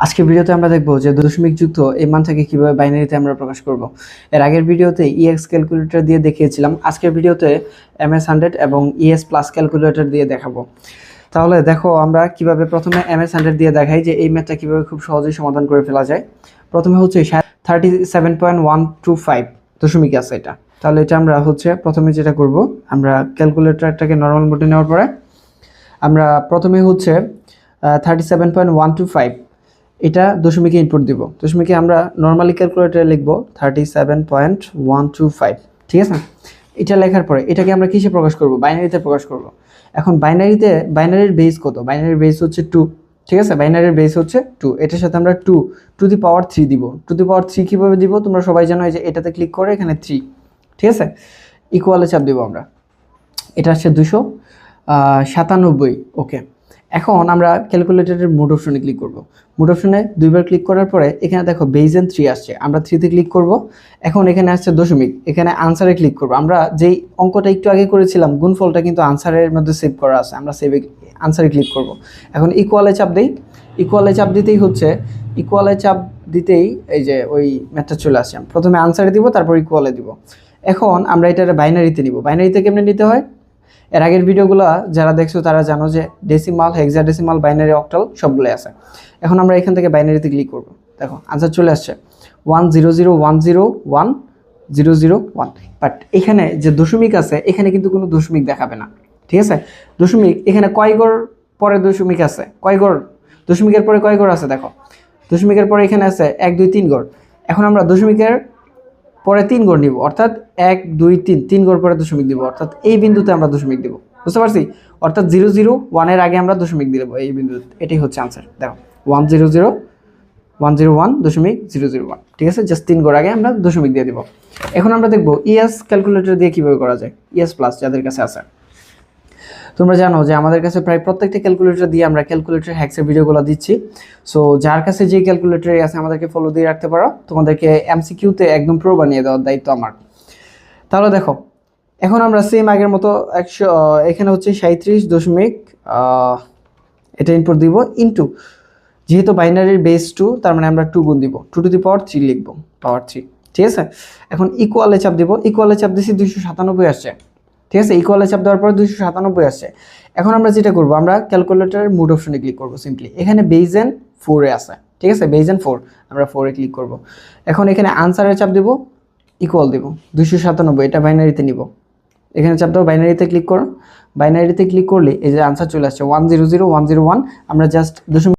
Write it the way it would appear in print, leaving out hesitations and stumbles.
আজকের ভিডিওতে আমরা দেখব যে দশমিক যুক্ত এই মানটাকে কিভাবে বাইনারিতে আমরা প্রকাশ করব। এর আগের ভিডিওতে ইএক্স ক্যালকুলেটর দিয়ে দেখিয়েছিলাম, আজকের ভিডিওতে MS100 এবং ES প্লাস ক্যালকুলেটর দিয়ে দেখাবো। তাহলে দেখো আমরা কিভাবে প্রথমে MS100 দিয়ে দেখাই যে এই ম্যাথটা কিভাবে খুব সহজেই সমাধান করে ফেলা যায়। প্রথমে হচ্ছে 37.125 দশমিক আছে এটা। তাহলে এটা আমরা হচ্ছে প্রথমে যেটা করব, আমরা ক্যালকুলেটরটাকে নর্মাল মোডে নেওয়ার পরে আমরা প্রথমে হচ্ছে 37.125 এটা দশমিকে ইনপুট দিব। দশমিকে আমরা নর্মালি ক্যালকুলেটরে লিখব 37.125, ঠিক আছে। এটা লেখার পরে এটাকে আমরা কিসে প্রকাশ করব? বাইনারিতে প্রকাশ করব। এখন বাইনারির বেস কত? বাইনারির বেস হচ্ছে 2, ঠিক আছে। বাইনারির বেস হচ্ছে 2, এটার সাথে আমরা 2 টু দি পাওয়ার 3 দিব। টু দি পাওয়ার 3 কীভাবে দিব তোমরা সবাই জানো, যে এটাতে ক্লিক করে এখানে 3, ঠিক আছে, ইকুয়ালে চাপ দিব আমরা। এটা হচ্ছে 297, ওকে। এখন আমরা ক্যালকুলেটরের মোড অপশনে ক্লিক করব। মোড অপশনে দুইবার ক্লিক করার পরে এখানে দেখো বেজ এন্ড 3 আসছে, আমরা 3তে ক্লিক করব। এখন এখানে আসছে দশমিক, এখানে আনসারে ক্লিক করব। আমরা যেই অঙ্কটা একটু আগে করেছিলাম গুণফলটা কিন্তু আনসারের মধ্যে সেভ করা আছে, আমরা আনসারে ক্লিক করব। এখন ইকুয়ালে চাপ দেই, ইকুয়ালে চাপ দিতেই হচ্ছে ইকুয়ালে চাপ দিতেই এই যে ওই ম্যাথটা চলে আসছে। প্রথমে আনসারে দিব, তারপর ইকুয়ালে দিব। এখন আমরা এটা বাইনারিতে নিব। বাইনারিতে কেমনে নিতে হয়, এর আগের ভিডিওগুলো যারা দেখছো তারা জানো যে ডেসিমাল, হেক্সাডেসিমাল, বাইনারি, অক্টাল সবগুলোই আছে। এখন আমরা এখান থেকে বাইনারিতে ক্লিক করব। দেখো আনসার চলে আসছে 100101001। বাট এখানে যে দশমিক আছে এখানে কিন্তু কোনো দশমিক দেখাবে না, ঠিক আছে। দশমিক এখানে কয় ঘর পরে দশমিক আছে, কয় ঘর দশমিকের পরে কয় ঘর আছে দেখো, দশমিকের পরে এখানে আছে 1 2 3 ঘর। এখন আমরা দশমিকের পরে 3 ঘর নিব, অর্থাৎ 1 2 3 ঘর পরে দশমিক দিব, অর্থাৎ এই বিন্দুতে আমরা দশমিক দিব, বুঝতে পারছি। অর্থাৎ 001 এর আগে আমরা দশমিক দিব এই বিন্দুতে। এটাই হচ্ছে আনসার। দেখো 100.101, ঠিক আছে। জাস্ট 3 ঘর আগে আমরা দশমিক দিয়ে দিব। এখন আমরা দেখব ইএস ক্যালকুলেটর দিয়ে কিভাবে করা যায়, ES প্লাস যাদের কাছে আছে। তোমরা জানো যে আমাদের কাছে প্রায় প্রত্যেকটা ক্যালকুলেটর দিয়ে আমরা ক্যালকুলেটর হ্যাক্সের ভিডিওগুলো দিচ্ছি। সো যার কাছে যে ক্যালকুলেটরই আছে আমাদেরকে ফলো দিয়ে রাখতে পারো, তোমাদেরকে MCQতে একদম প্রো বানিয়ে দেওয়ার দায়িত্ব আমার। তাহলে দেখো এখন আমরা সেম আগের মতো 100 এখানে হচ্ছে 37 দশমিক এটা ইনপুট দিব ইনটু, যেহেতু বাইনারির বেস 2 তার মানে আমরা 2 গুণ দিব, 2 টু দি পাওয়ার 3 লিখব, পাওয়ার 3, ঠিক আছে। এখন ইকুয়ালে চাপ দিব, ইকুয়ালে চাপ দিছি 297 আসছে, ঠিক আছে। ইকুয়ালে চাপ দেওয়ার পরে 297 আসছে। এখন আমরা যেটা করব, আমরা ক্যালকুলেটরের মোড অপশনে ক্লিক করব সিম্পলি। এখানে বেজ এন্ড 4 এ আছে, ঠিক আছে, বেজ এন্ড 4, আমরা 4 এ ক্লিক করব। এখন এখানে আনসারে চাপ দেব, ইকুয়াল দেব 297, এটা বাইনারিতে নিব। এখানে চাপ দাও, বাইনারিতে ক্লিক করো। বাইনারিতে ক্লিক করলে এই যে আনসার চলে আসছে 100101। আমরা জাস্ট দশমিক